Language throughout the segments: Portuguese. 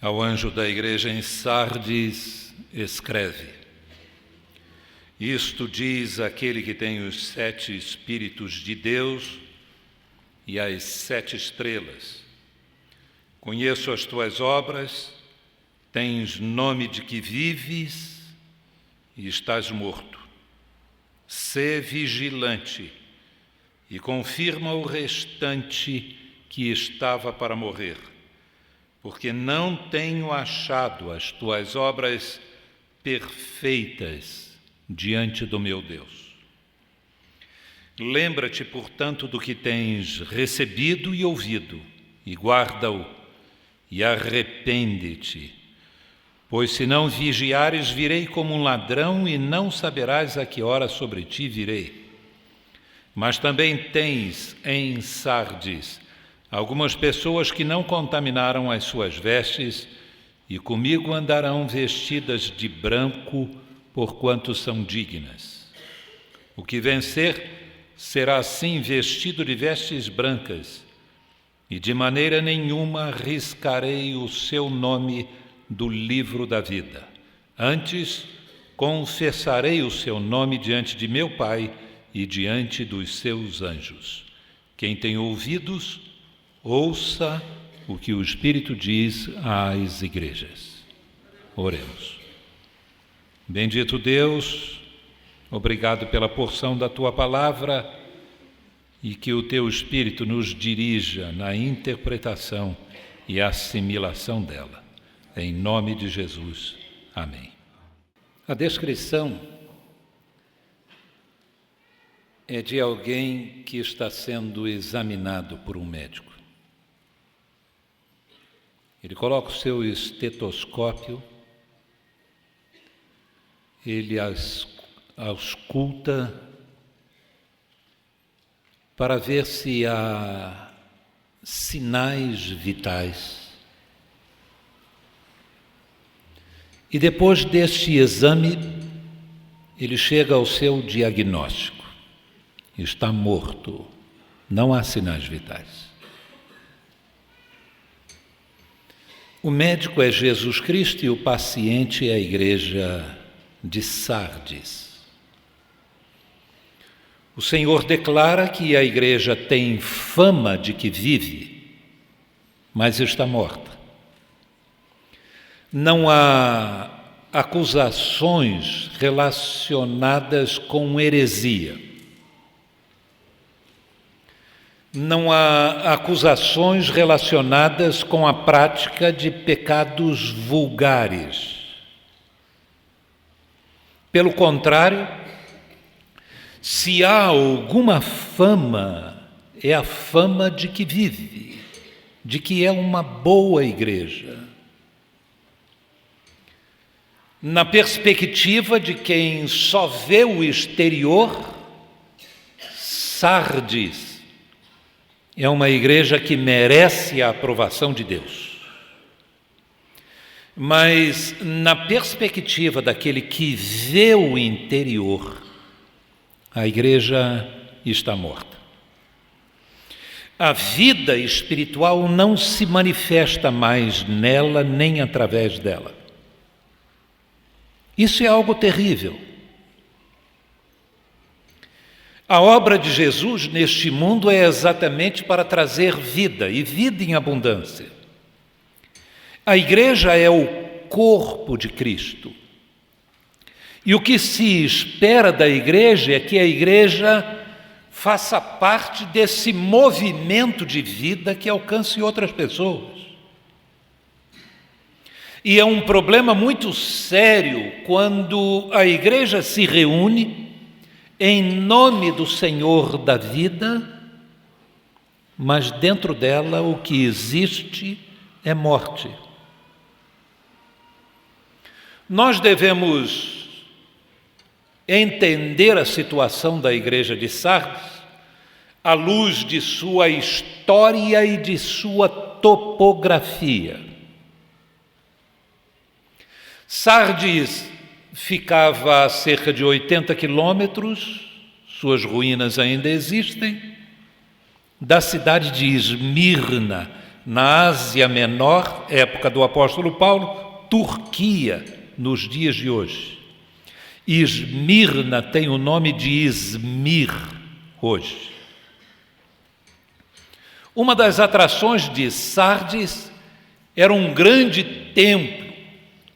Ao anjo da igreja em Sardes, escreve: Isto diz aquele que tem os 7 Espíritos de Deus e as 7 estrelas. Conheço as tuas obras, tens nome de que vives e estás morto. Sê vigilante e confirma o restante que estava para morrer, porque não tenho achado as tuas obras perfeitas diante do meu Deus. Lembra-te, portanto, do que tens recebido e ouvido, e guarda-o, e arrepende-te. Pois se não vigiares, virei como um ladrão, e não saberás a que hora sobre ti virei. Mas também tens em Sardes algumas pessoas que não contaminaram as suas vestes, e comigo andarão vestidas de branco, porquanto são dignas. O que vencer será assim vestido de vestes brancas, e de maneira nenhuma riscarei o seu nome do livro da vida. Antes, confessarei o seu nome diante de meu Pai e diante dos seus anjos. Quem tem ouvidos, ouça o que o Espírito diz às igrejas. Oremos. Bendito Deus, obrigado pela porção da Tua palavra e que o Teu Espírito nos dirija na interpretação e assimilação dela. Em nome de Jesus. Amém. A descrição é de alguém que está sendo examinado por um médico. Ele coloca o seu estetoscópio, ele ausculta para ver se há sinais vitais. E depois deste exame, ele chega ao seu diagnóstico. Está morto, não há sinais vitais. O médico é Jesus Cristo e o paciente é a igreja de Sardes. O Senhor declara que a igreja tem fama de que vive, mas está morta. Não há acusações relacionadas com heresia. Não há acusações relacionadas com a prática de pecados vulgares. Pelo contrário, se há alguma fama, é a fama de que vive, de que é uma boa igreja. Na perspectiva de quem só vê o exterior, Sardes é uma igreja que merece a aprovação de Deus. Mas, na perspectiva daquele que vê o interior, a igreja está morta. A vida espiritual não se manifesta mais nela, nem através dela. Isso é algo terrível. A obra de Jesus neste mundo é exatamente para trazer vida, e vida em abundância. A igreja é o corpo de Cristo. E o que se espera da igreja é que a igreja faça parte desse movimento de vida que alcance outras pessoas. E é um problema muito sério quando a igreja se reúne em nome do Senhor da vida, mas dentro dela o que existe é morte. Nós devemos entender a situação da igreja de Sardes à luz de sua história e de sua topografia. Sardes ficava a cerca de 80 quilômetros, suas ruínas ainda existem, da cidade de Esmirna, na Ásia Menor, época do apóstolo Paulo, Turquia, nos dias de hoje. Esmirna tem o nome de Izmir, hoje. Uma das atrações de Sardes era um grande templo,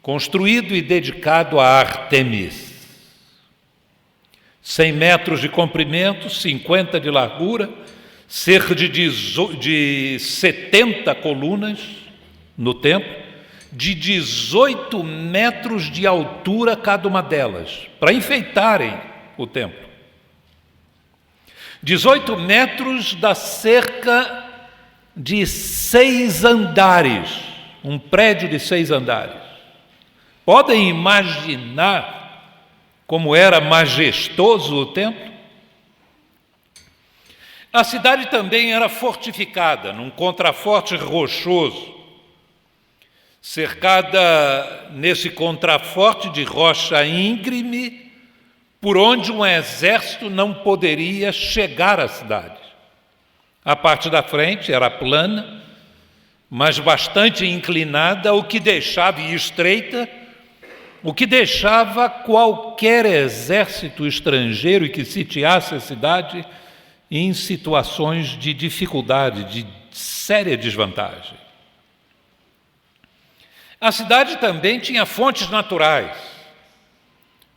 construído e dedicado a Ártemis. 100 metros de comprimento, 50 de largura, cerca de 70 colunas no templo, de 18 metros de altura cada uma delas, para enfeitarem o templo. 18 metros dá cerca de 6 andares, um prédio de 6 andares. Podem imaginar como era majestoso o templo? A cidade também era fortificada, num contraforte rochoso, cercada nesse contraforte de rocha íngreme, por onde um exército não poderia chegar à cidade. A parte da frente era plana, mas bastante inclinada, o que deixava, e estreita, o que deixava qualquer exército estrangeiro que sitiasse a cidade em situações de dificuldade, de séria desvantagem. A cidade também tinha fontes naturais,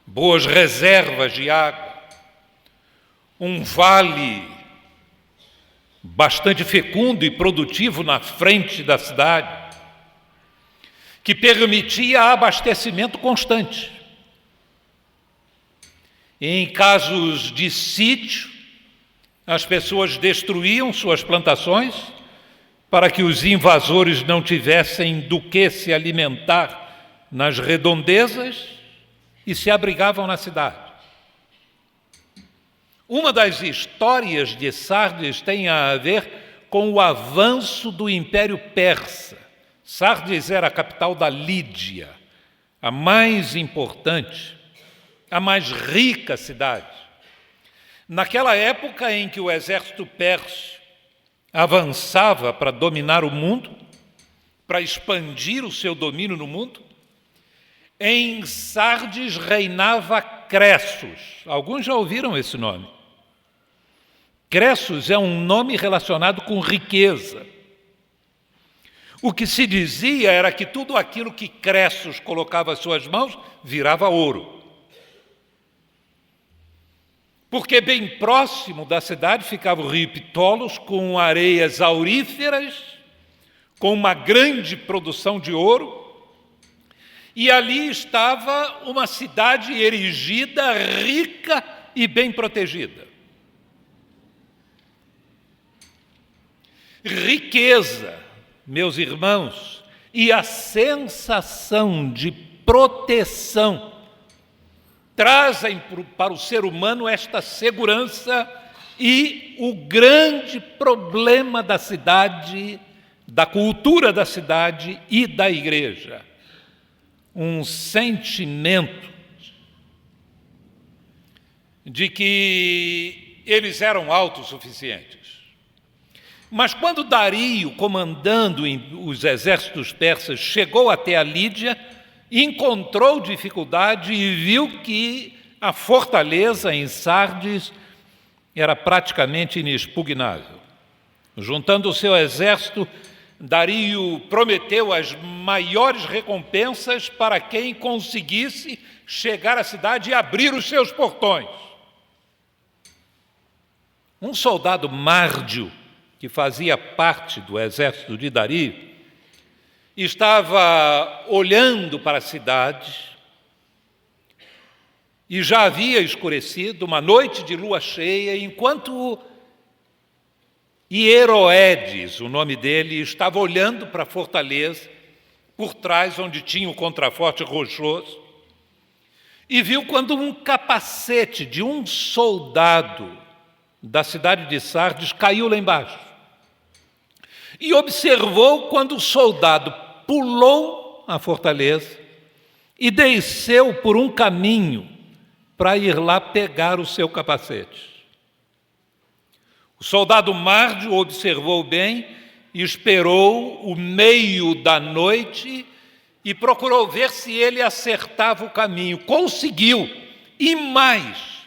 boas reservas de água, um vale bastante fecundo e produtivo na frente da cidade, que permitia abastecimento constante. Em casos de sítio, as pessoas destruíam suas plantações para que os invasores não tivessem do que se alimentar nas redondezas e se abrigavam na cidade. Uma das histórias de Sardes tem a ver com o avanço do Império Persa. Sardes era a capital da Lídia, a mais importante, a mais rica cidade. Naquela época em que o exército persa avançava para dominar o mundo, para expandir o seu domínio no mundo, em Sardes reinava Cressos. Alguns já ouviram esse nome. Cressos é um nome relacionado com riqueza. O que se dizia era que tudo aquilo que Cressos colocava às suas mãos virava ouro. Porque bem próximo da cidade ficava o rio Ptolos, com areias auríferas, com uma grande produção de ouro, e ali estava uma cidade erigida, rica e bem protegida. Riqueza, meus irmãos, e a sensação de proteção trazem para o ser humano esta segurança, e o grande problema da cidade, da cultura da cidade e da igreja, um sentimento de que eles eram autossuficientes. Mas quando Dario, comandando os exércitos persas, chegou até a Lídia, encontrou dificuldade e viu que a fortaleza em Sardes era praticamente inexpugnável. Juntando o seu exército, Dario prometeu as maiores recompensas para quem conseguisse chegar à cidade e abrir os seus portões. Um soldado márdio, que fazia parte do exército de Dario, estava olhando para a cidade e já havia escurecido, uma noite de lua cheia, enquanto Hieroedes, o nome dele, estava olhando para a fortaleza, por trás onde tinha o contraforte rochoso, e viu quando um capacete de um soldado da cidade de Sardes caiu lá embaixo. E observou quando o soldado pulou a fortaleza e desceu por um caminho para ir lá pegar o seu capacete. O soldado márdio observou bem esperou o meio da noite e procurou ver se ele acertava o caminho. Conseguiu. E mais,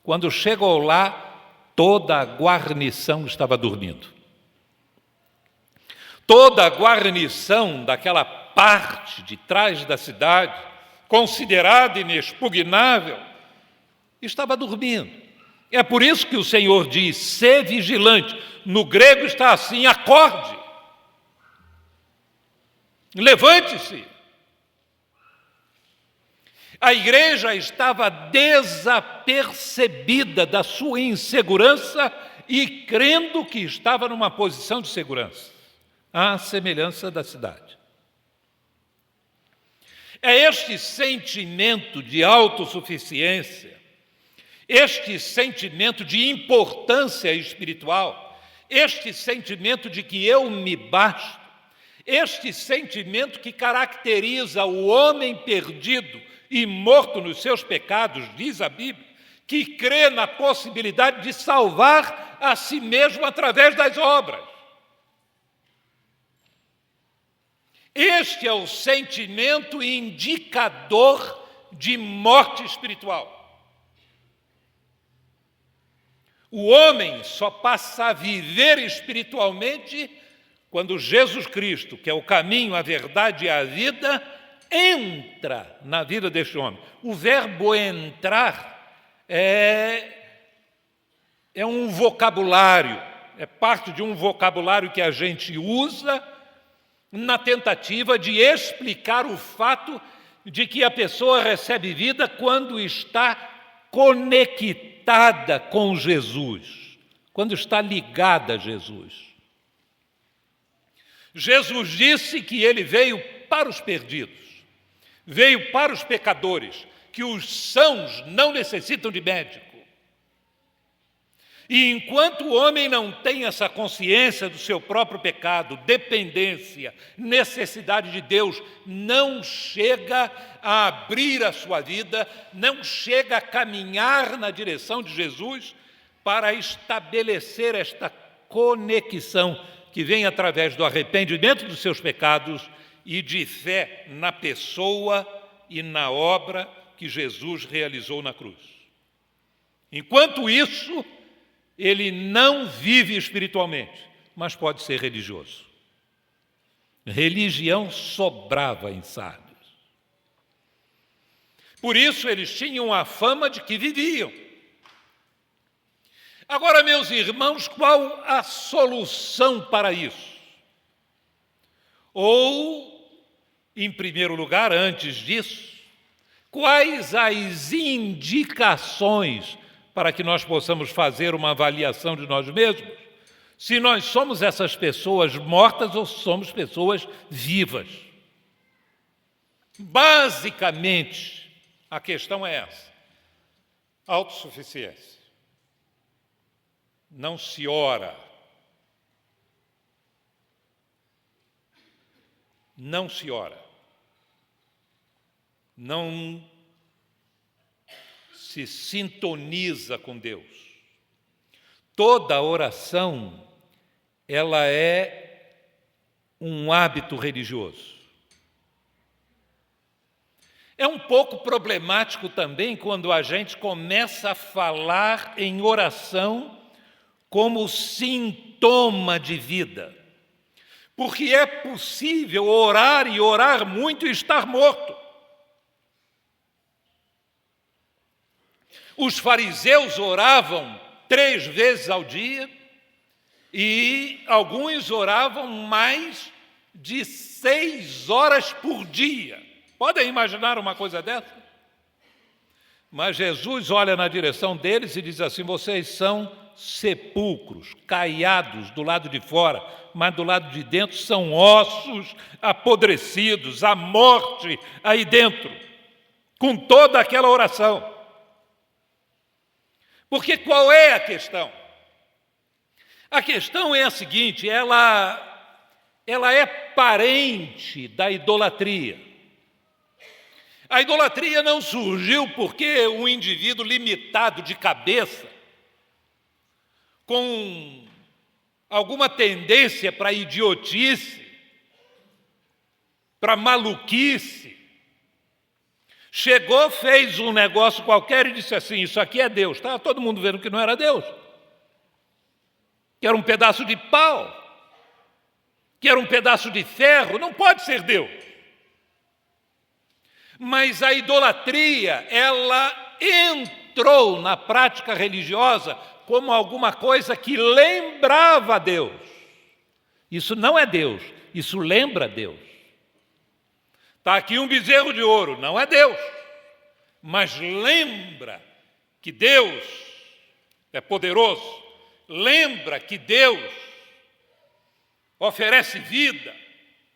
quando chegou lá, toda a guarnição estava dormindo. Toda a guarnição daquela parte de trás da cidade, considerada inexpugnável, estava dormindo. É por isso que o Senhor diz, sê vigilante. No grego está assim, acorde. Levante-se. A igreja estava desapercebida da sua insegurança e crendo que estava numa posição de segurança, à semelhança da cidade. É este sentimento de autossuficiência, este sentimento de importância espiritual, este sentimento de que eu me basto, este sentimento que caracteriza o homem perdido e morto nos seus pecados, diz a Bíblia, que crê na possibilidade de salvar a si mesmo através das obras. Este é o sentimento indicador de morte espiritual. O homem só passa a viver espiritualmente quando Jesus Cristo, que é o caminho, a verdade e a vida, entra na vida deste homem. O verbo entrar é um vocabulário, é parte de um vocabulário que a gente usa na tentativa de explicar o fato de que a pessoa recebe vida quando está conectada com Jesus, quando está ligada a Jesus. Jesus disse que ele veio para os perdidos, veio para os pecadores, que os sãos não necessitam de médico. E enquanto o homem não tem essa consciência do seu próprio pecado, dependência, necessidade de Deus, não chega a abrir a sua vida, não chega a caminhar na direção de Jesus para estabelecer esta conexão que vem através do arrependimento dos seus pecados e de fé na pessoa e na obra que Jesus realizou na cruz. Enquanto isso, ele não vive espiritualmente, mas pode ser religioso. Religião sobrava em Sardes. Por isso eles tinham a fama de que viviam. Agora, meus irmãos, qual a solução para isso? Ou, em primeiro lugar, antes disso, quais as indicações para que nós possamos fazer uma avaliação de nós mesmos, se nós somos essas pessoas mortas ou somos pessoas vivas? Basicamente, a questão é essa: autossuficiência. Não se ora, não se ora, não se sintoniza com Deus. Toda oração, ela é um hábito religioso. É um pouco problemático também quando a gente começa a falar em oração como sintoma de vida. Porque é possível orar e orar muito e estar morto. Os fariseus oravam 3 vezes ao dia e alguns oravam mais de 6 horas por dia. Podem imaginar uma coisa dessa? Mas Jesus olha na direção deles e diz assim: vocês são sepulcros, caiados do lado de fora, mas do lado de dentro são ossos apodrecidos, a morte aí dentro, com toda aquela oração. Porque qual é a questão? A questão é a seguinte: ela é parente da idolatria. A idolatria não surgiu porque um indivíduo limitado de cabeça, com alguma tendência para idiotice, para maluquice. Chegou, fez um negócio qualquer e disse assim: isso aqui é Deus. Estava todo mundo vendo que não era Deus, que era um pedaço de pau, que era um pedaço de ferro. Não pode ser Deus. Mas a idolatria, ela entrou na prática religiosa como alguma coisa que lembrava a Deus. Isso não é Deus, isso lembra Deus. Está aqui um bezerro de ouro, não é Deus, mas lembra que Deus é poderoso, lembra que Deus oferece vida,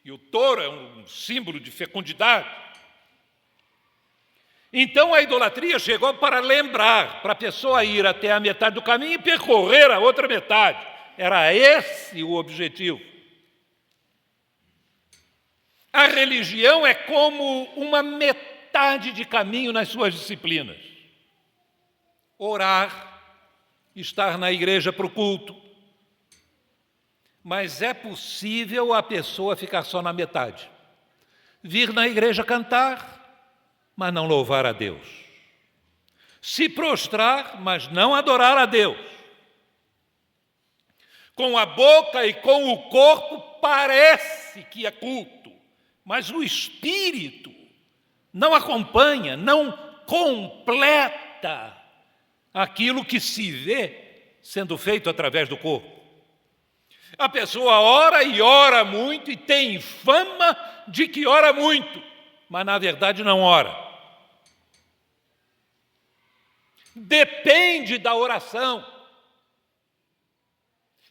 e o touro é um símbolo de fecundidade. Então a idolatria chegou para lembrar, para a pessoa ir até a metade do caminho e percorrer a outra metade. Era esse o objetivo. A religião é como uma metade de caminho nas suas disciplinas. Orar, estar na igreja para o culto. Mas é possível a pessoa ficar só na metade. Vir na igreja cantar, mas não louvar a Deus. Se prostrar, mas não adorar a Deus. Com a boca e com o corpo parece que é culto, mas o espírito não acompanha, não completa aquilo que se vê sendo feito através do corpo. A pessoa ora e ora muito e tem fama de que ora muito, mas na verdade não ora. Depende da oração.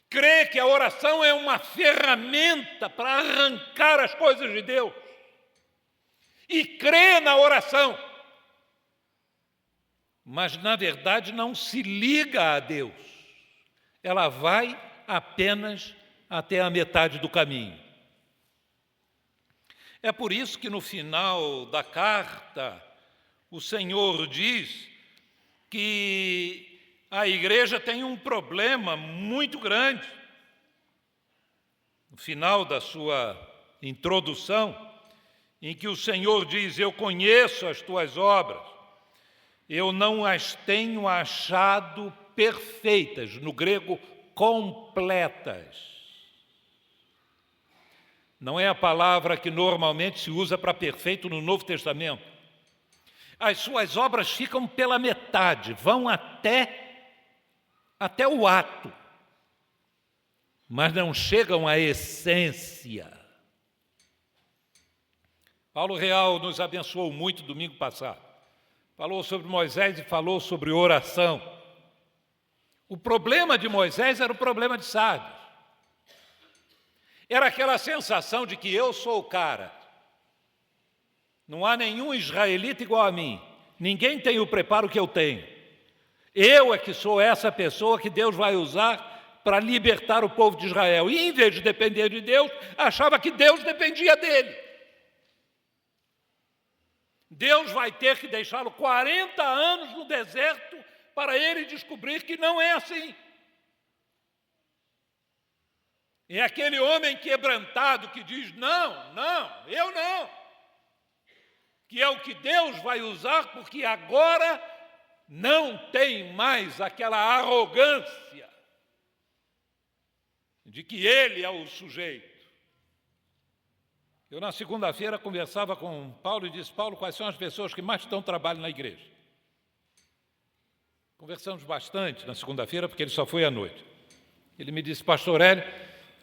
Crê que a oração é uma ferramenta para arrancar as coisas de Deus. E crê na oração. Mas, na verdade, não se liga a Deus. Ela vai apenas até a metade do caminho. É por isso que, no final da carta, o Senhor diz que a igreja tem um problema muito grande. No final da sua introdução, em que o Senhor diz: eu conheço as tuas obras, eu não as tenho achado perfeitas, no grego, completas. Não é a palavra que normalmente se usa para perfeito no Novo Testamento. As suas obras ficam pela metade, vão até o ato, mas não chegam à essência. Paulo Real nos abençoou muito domingo passado. Falou sobre Moisés e falou sobre oração. O problema de Moisés era o problema de Sardes. Era aquela sensação de que eu sou o cara. Não há nenhum israelita igual a mim. Ninguém tem o preparo que eu tenho. Eu é que sou essa pessoa que Deus vai usar para libertar o povo de Israel. E, em vez de depender de Deus, achava que Deus dependia dele. Deus vai ter que deixá-lo 40 anos no deserto para ele descobrir que não é assim. É aquele homem quebrantado que diz: não, eu não. Que é o que Deus vai usar, porque agora não tem mais aquela arrogância de que ele é o sujeito. Eu, na segunda-feira, conversava com Paulo e disse: Paulo, quais são as pessoas que mais dão trabalho na igreja? Conversamos bastante na segunda-feira, porque ele só foi à noite. Ele me disse: pastor Hélio,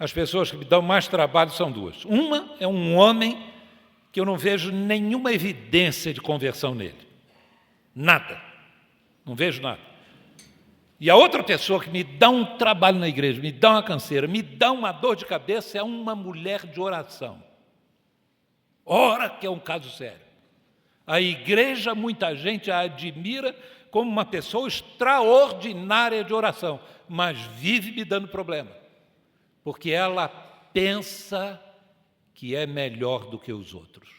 as pessoas que me dão mais trabalho são duas. Uma é um homem que eu não vejo nenhuma evidência de conversão nele. Nada. Não vejo nada. E a outra pessoa que me dá um trabalho na igreja, me dá uma canseira, me dá uma dor de cabeça, é uma mulher de oração. Ora, que é um caso sério. A igreja, muita gente a admira como uma pessoa extraordinária de oração, mas vive me dando problema, porque ela pensa que é melhor do que os outros.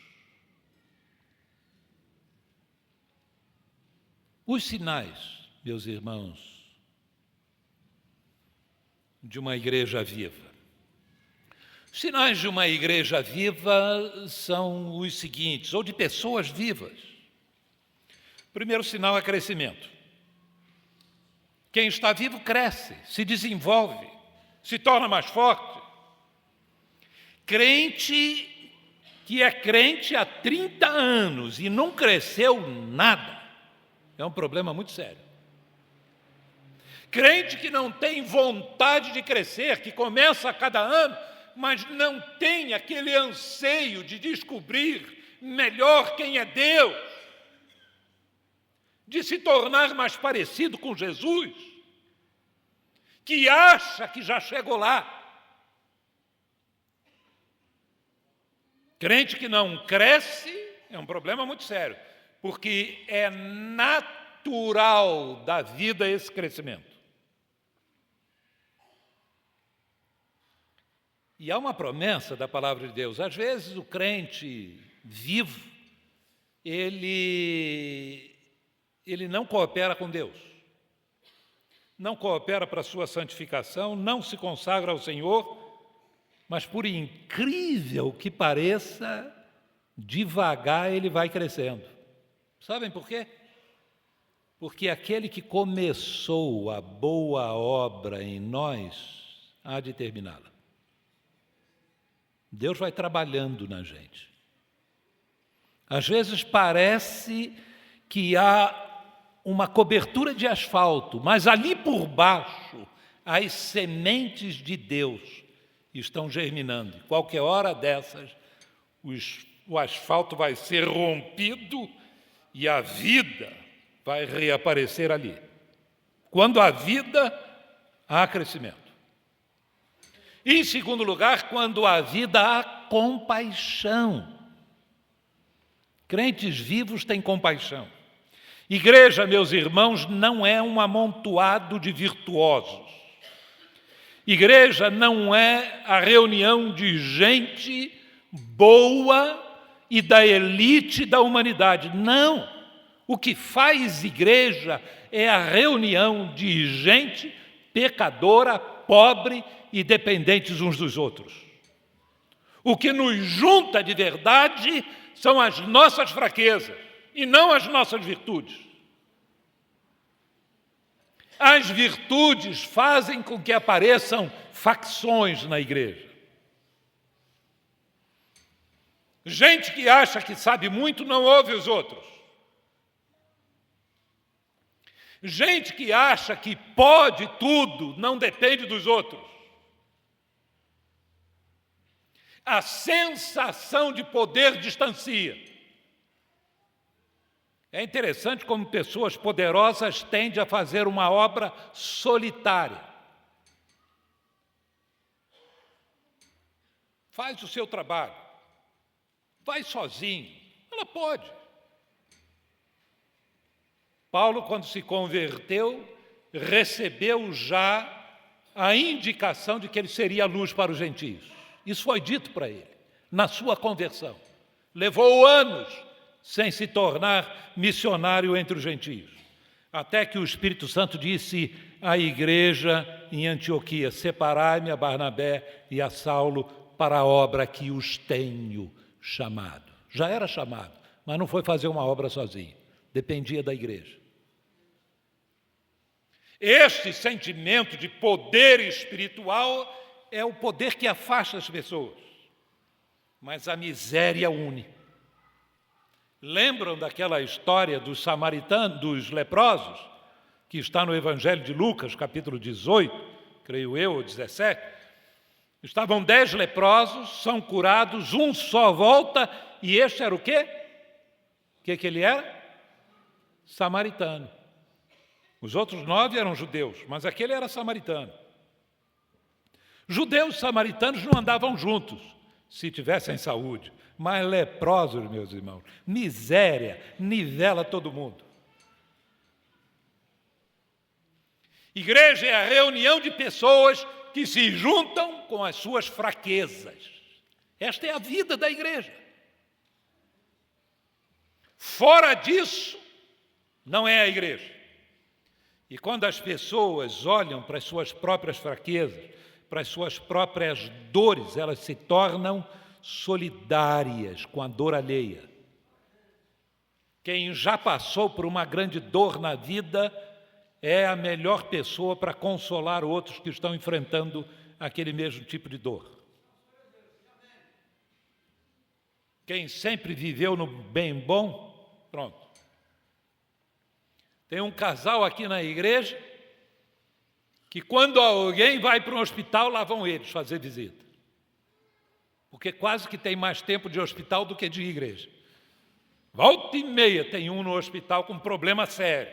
Os sinais, meus irmãos, de uma igreja viva? Os sinais de uma igreja viva são os seguintes, ou de pessoas vivas. O primeiro sinal é crescimento. Quem está vivo cresce, se desenvolve, se torna mais forte. Crente que é crente há 30 anos e não cresceu nada, é um problema muito sério. Crente que não tem vontade de crescer, que começa a cada ano, mas não tem aquele anseio de descobrir melhor quem é Deus, de se tornar mais parecido com Jesus, que acha que já chegou lá. Crente que não cresce é um problema muito sério, porque é natural da vida esse crescimento. E há uma promessa da palavra de Deus. Às vezes o crente vivo, ele não coopera com Deus, não coopera para a sua santificação, não se consagra ao Senhor, mas por incrível que pareça, devagar ele vai crescendo. Sabem por quê? Porque aquele que começou a boa obra em nós há de terminá-la. Deus vai trabalhando na gente. Às vezes parece que há uma cobertura de asfalto, mas ali por baixo, as sementes de Deus estão germinando. Qualquer hora dessas, o asfalto vai ser rompido e a vida vai reaparecer ali. Quando há vida, há crescimento. E, em segundo lugar, quando há vida, há compaixão. Crentes vivos têm compaixão. Igreja, meus irmãos, não é um amontoado de virtuosos. Igreja não é a reunião de gente boa e da elite da humanidade. Não. O que faz igreja é a reunião de gente pecadora, pobre e dependentes uns dos outros. O que nos junta de verdade são as nossas fraquezas e não as nossas virtudes. As virtudes fazem com que apareçam facções na igreja. Gente que acha que sabe muito não ouve os outros. Gente que acha que pode tudo não depende dos outros. A sensação de poder distancia. É interessante como pessoas poderosas tendem a fazer uma obra solitária. Faz o seu trabalho. Vai sozinho. Ela pode. Paulo, quando se converteu, recebeu já a indicação de que ele seria luz para os gentios. Isso foi dito para ele, na sua conversão. Levou anos sem se tornar missionário entre os gentios. Até que o Espírito Santo disse à igreja em Antioquia: separai-me a Barnabé e a Saulo para a obra que os tenho chamado. Já era chamado, mas não foi fazer uma obra sozinho. Dependia da igreja. Este sentimento de poder espiritual é o poder que afasta as pessoas, mas a miséria une. Lembram daquela história dos samaritanos, dos leprosos, que está no Evangelho de Lucas, capítulo 18, creio eu, ou 17? Estavam 10 leprosos, são curados, um só volta, e este era o quê? O que ele era? Samaritano. Os outros 9 eram judeus, mas aquele era samaritano. Judeus e samaritanos não andavam juntos, se tivessem saúde, mas leprosos, meus irmãos, miséria, nivela todo mundo. Igreja é a reunião de pessoas que se juntam com as suas fraquezas. Esta é a vida da igreja. Fora disso, não é a igreja. E quando as pessoas olham para as suas próprias fraquezas, para as suas próprias dores, elas se tornam solidárias com a dor alheia. Quem já passou por uma grande dor na vida é a melhor pessoa para consolar outros que estão enfrentando aquele mesmo tipo de dor. Quem sempre viveu no bem bom, pronto. Tem um casal aqui na igreja que quando alguém vai para um hospital, lá vão eles fazer visita. Porque quase que tem mais tempo de hospital do que de igreja. Volta e meia tem um no hospital com problema sério.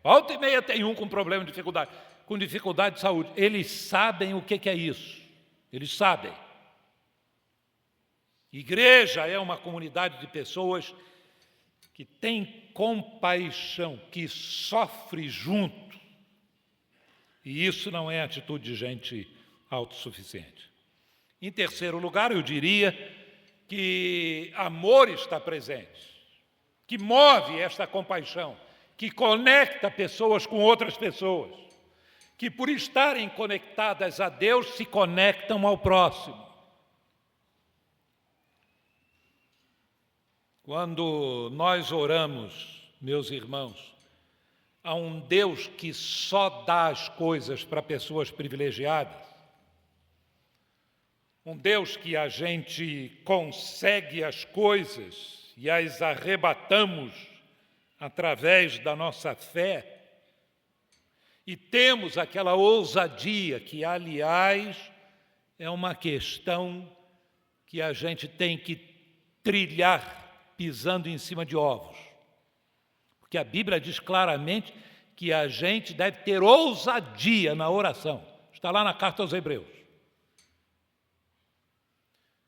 Volta e meia tem um com problema de dificuldade, com dificuldade de saúde. Eles sabem o que é isso. Eles sabem. Igreja é uma comunidade de pessoas que tem compaixão, que sofre junto. E isso não é atitude de gente autossuficiente. Em terceiro lugar, eu diria que amor está presente, que move esta compaixão, que conecta pessoas com outras pessoas, que por estarem conectadas a Deus se conectam ao próximo. Quando nós oramos, meus irmãos, a um Deus que só dá as coisas para pessoas privilegiadas, um Deus que a gente consegue as coisas e as arrebatamos através da nossa fé, e temos aquela ousadia que, aliás, é uma questão que a gente tem que trilhar pisando em cima de ovos. Porque a Bíblia diz claramente que a gente deve ter ousadia na oração. Está lá na carta aos Hebreus.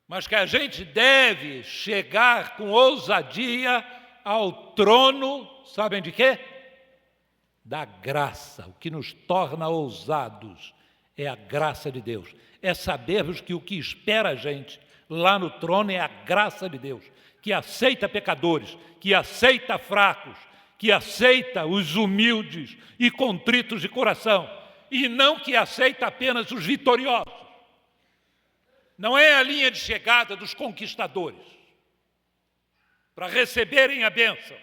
Mas que a gente deve chegar com ousadia ao trono, sabem de quê? Da graça. O que nos torna ousados é a graça de Deus. É sabermos que o que espera a gente lá no trono é a graça de Deus, que aceita pecadores, que aceita fracos, que aceita os humildes e contritos de coração, e não que aceita apenas os vitoriosos. Não é a linha de chegada dos conquistadores para receberem a bênção.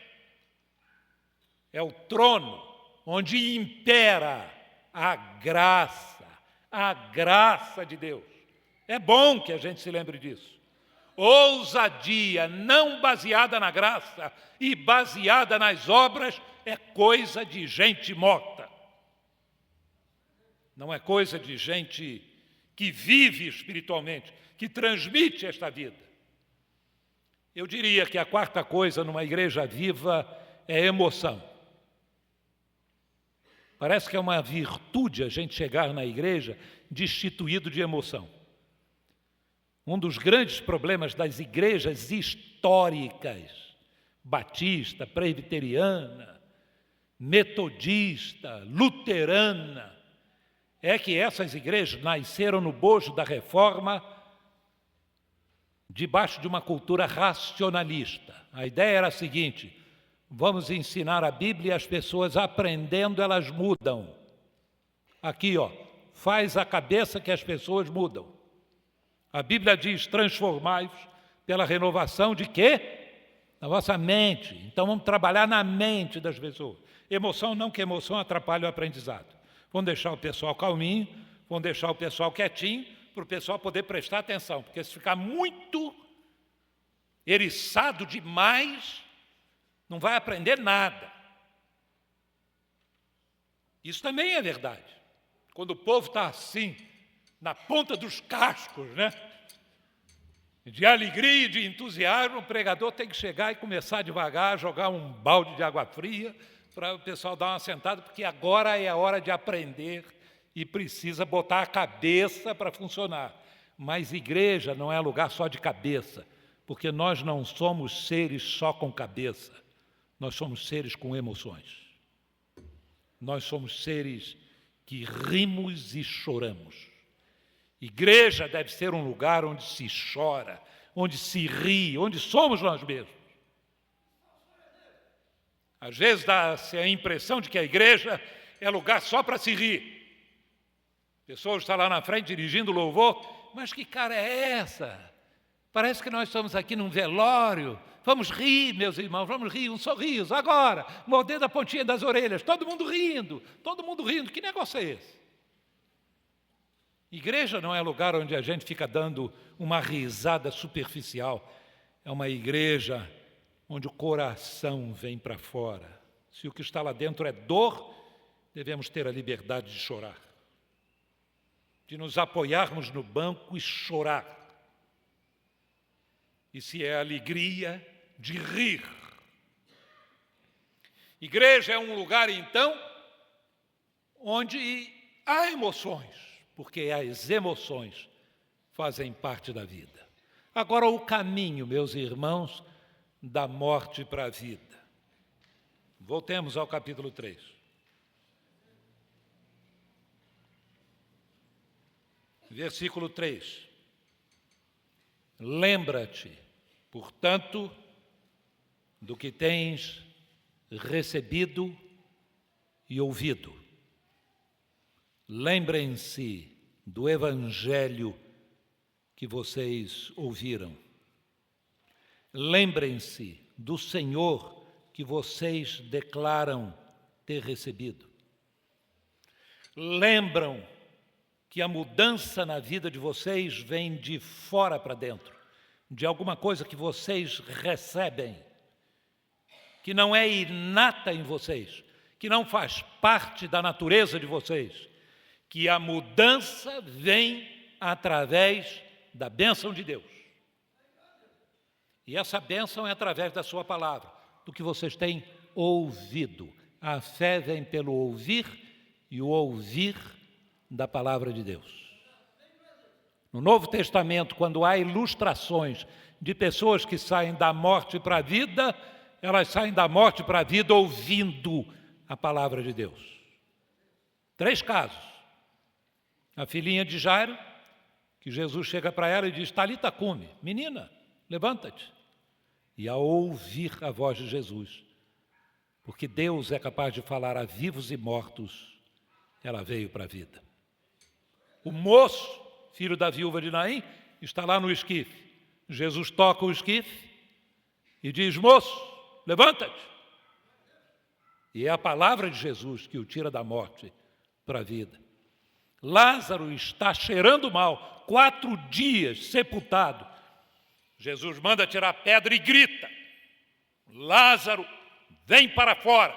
É o trono onde impera a graça de Deus. É bom que a gente se lembre disso. Ousadia não baseada na graça e baseada nas obras é coisa de gente morta. Não é coisa de gente que vive espiritualmente, que transmite esta vida. Eu diria que a quarta coisa numa igreja viva é emoção. Parece que é uma virtude a gente chegar na igreja destituído de emoção. Um dos grandes problemas das igrejas históricas, batista, presbiteriana, metodista, luterana, é que essas igrejas nasceram no bojo da reforma debaixo de uma cultura racionalista. A ideia era a seguinte: vamos ensinar a Bíblia e as pessoas aprendendo, elas mudam. Aqui, faz a cabeça que as pessoas mudam. A Bíblia diz: transformai-vos pela renovação de quê? Da vossa mente. Então vamos trabalhar na mente das pessoas. Emoção não, que emoção atrapalha o aprendizado. Vamos deixar o pessoal calminho, vamos deixar o pessoal quietinho, para o pessoal poder prestar atenção. Porque se ficar muito eriçado demais, não vai aprender nada. Isso também é verdade. Quando o povo está assim, na ponta dos cascos, né? De alegria e de entusiasmo, o pregador tem que chegar e começar devagar, jogar um balde de água fria, para o pessoal dar uma sentada, porque agora é a hora de aprender e precisa botar a cabeça para funcionar. Mas igreja não é lugar só de cabeça, porque nós não somos seres só com cabeça, nós somos seres com emoções. Nós somos seres que rimos e choramos. Igreja deve ser um lugar onde se chora, onde se ri, onde somos nós mesmos. Às vezes dá-se a impressão de que a igreja é lugar só para se rir. A pessoa está lá na frente dirigindo louvor, mas que cara é essa? Parece que nós estamos aqui num velório. Vamos rir, meus irmãos, vamos rir, um sorriso, agora, mordendo a pontinha das orelhas, todo mundo rindo, que negócio é esse? Igreja não é lugar onde a gente fica dando uma risada superficial, é uma igreja onde o coração vem para fora. Se o que está lá dentro é dor, devemos ter a liberdade de chorar, de nos apoiarmos no banco e chorar. E se é alegria, de rir. Igreja é um lugar, então, onde há emoções, porque as emoções fazem parte da vida. Agora, o caminho, meus irmãos, da morte para a vida. Voltemos ao capítulo 3. Versículo 3. Lembra-te, portanto, do que tens recebido e ouvido. Lembrem-se do evangelho que vocês ouviram. Lembrem-se do Senhor que vocês declaram ter recebido. Lembram que a mudança na vida de vocês vem de fora para dentro, de alguma coisa que vocês recebem, que não é inata em vocês, que não faz parte da natureza de vocês, que a mudança vem através da bênção de Deus. E essa bênção é através da sua palavra, do que vocês têm ouvido. A fé vem pelo ouvir e o ouvir da palavra de Deus. No Novo Testamento, quando há ilustrações de pessoas que saem da morte para a vida, elas saem da morte para a vida ouvindo a palavra de Deus. 3 casos. A filhinha de Jairo, que Jesus chega para ela e diz: Talita cumi, menina, levanta-te. E ao ouvir a voz de Jesus, porque Deus é capaz de falar a vivos e mortos, ela veio para a vida. O moço, filho da viúva de Naim, está lá no esquife. Jesus toca o esquife e diz: moço, levanta-te. E é a palavra de Jesus que o tira da morte para a vida. Lázaro está cheirando mal, 4 dias sepultado. Jesus manda tirar a pedra e grita: Lázaro, vem para fora.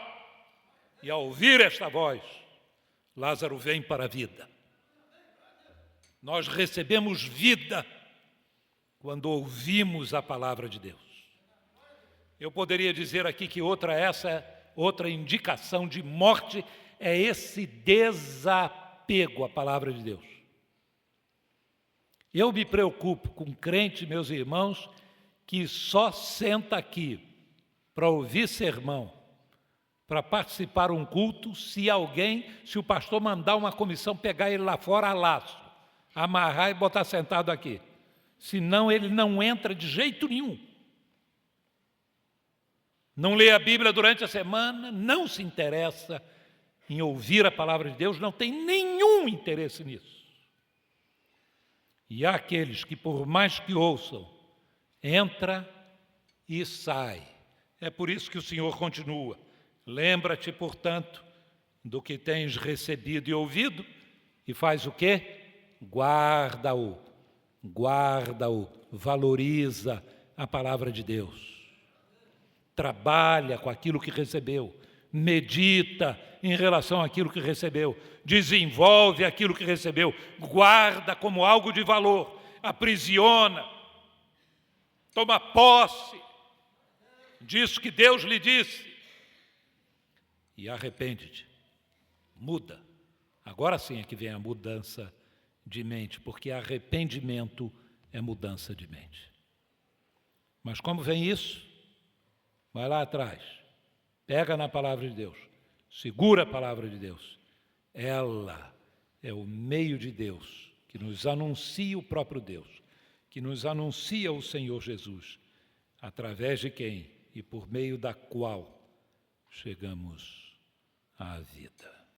E ao ouvir esta voz, Lázaro vem para a vida. Nós recebemos vida quando ouvimos a palavra de Deus. Eu poderia dizer aqui que outra indicação de morte é esse desapego à palavra de Deus. Eu me preocupo com crente, meus irmãos, que só senta aqui para ouvir sermão, para participar de um culto, se o pastor mandar uma comissão pegar ele lá fora a laço, amarrar e botar sentado aqui. Senão ele não entra de jeito nenhum. Não lê a Bíblia durante a semana, não se interessa em ouvir a palavra de Deus, não tem nenhum interesse nisso. E há aqueles que, por mais que ouçam, entra e sai. É por isso que o Senhor continua: lembra-te, portanto, do que tens recebido e ouvido, e faz o quê? Guarda-o, valoriza a palavra de Deus. Trabalha com aquilo que recebeu, medita em relação àquilo que recebeu, desenvolve aquilo que recebeu, guarda como algo de valor, aprisiona, toma posse disso que Deus lhe disse e arrepende-te, muda. Agora sim é que vem a mudança de mente, porque arrependimento é mudança de mente. Mas como vem isso? Vai lá atrás, pega na palavra de Deus, segura a palavra de Deus. Ela é o meio de Deus que nos anuncia o próprio Deus, que nos anuncia o Senhor Jesus, através de quem e por meio da qual chegamos à vida.